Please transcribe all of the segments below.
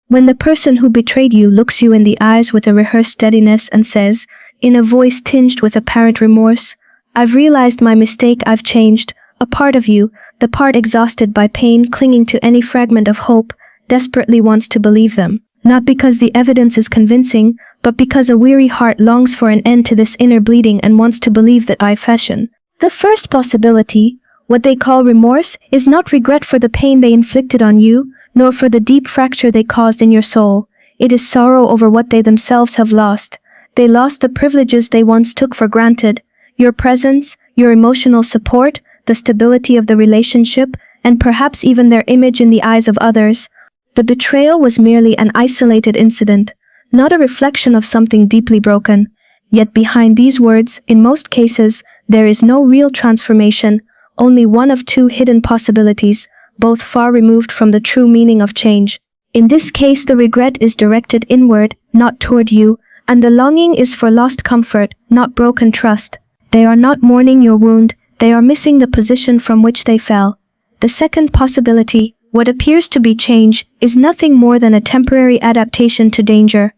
When the person who betrayed you looks you in the eyes with a rehearsed steadiness and says, in a voice tinged with apparent remorse, "I've realized my mistake, I've changed," a part of you, the part exhausted by pain clinging to any fragment of hope, desperately wants to believe them. Not because the evidence is convincing, but because a weary heart longs for an end to this inner bleeding and wants to believe that I fashion. The first possibility, what they call remorse, is not regret for the pain they inflicted on you, nor for the deep fracture they caused in your soul. It is sorrow over what they themselves have lost. They lost the privileges they once took for granted, your presence, your emotional support, the stability of the relationship, and perhaps even their image in the eyes of others. The betrayal was merely an isolated incident, not a reflection of something deeply broken. Yet behind these words, in most cases, there is no real transformation, only one of two hidden possibilities, both far removed from the true meaning of change. In this case, the regret is directed inward, not toward you, and the longing is for lost comfort, not broken trust. They are not mourning your wound, they are missing the position from which they fell. The second possibility, what appears to be change, is nothing more than a temporary adaptation to danger.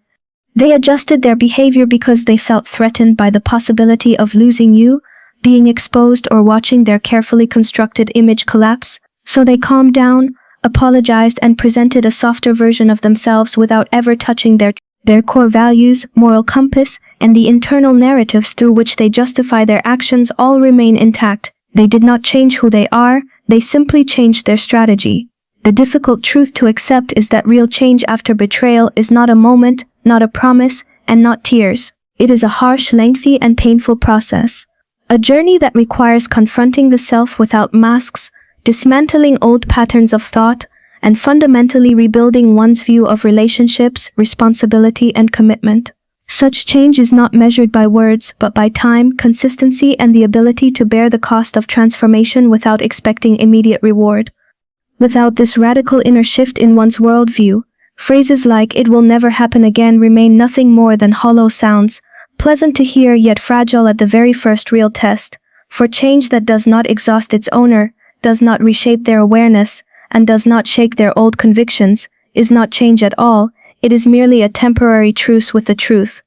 They adjusted their behavior because they felt threatened by the possibility of losing you, being exposed, or watching their carefully constructed image collapse. So they calmed down, apologized, and presented a softer version of themselves without ever touching their core values, moral compass, and the internal narratives through which they justify their actions all remain intact. They did not change who they are, they simply changed their strategy. The difficult truth to accept is that real change after betrayal is not a moment, not a promise, and not tears. It is a harsh, lengthy, and painful process. A journey that requires confronting the self without masks, dismantling old patterns of thought, and fundamentally rebuilding one's view of relationships, responsibility, and commitment. Such change is not measured by words, but by time, consistency, and the ability to bear the cost of transformation without expecting immediate reward. Without this radical inner shift in one's worldview, phrases like "it will never happen again" remain nothing more than hollow sounds, pleasant to hear yet fragile at the very first real test. For change that does not exhaust its owner, does not reshape their awareness, and does not shake their old convictions, is not change at all, it is merely a temporary truce with the truth.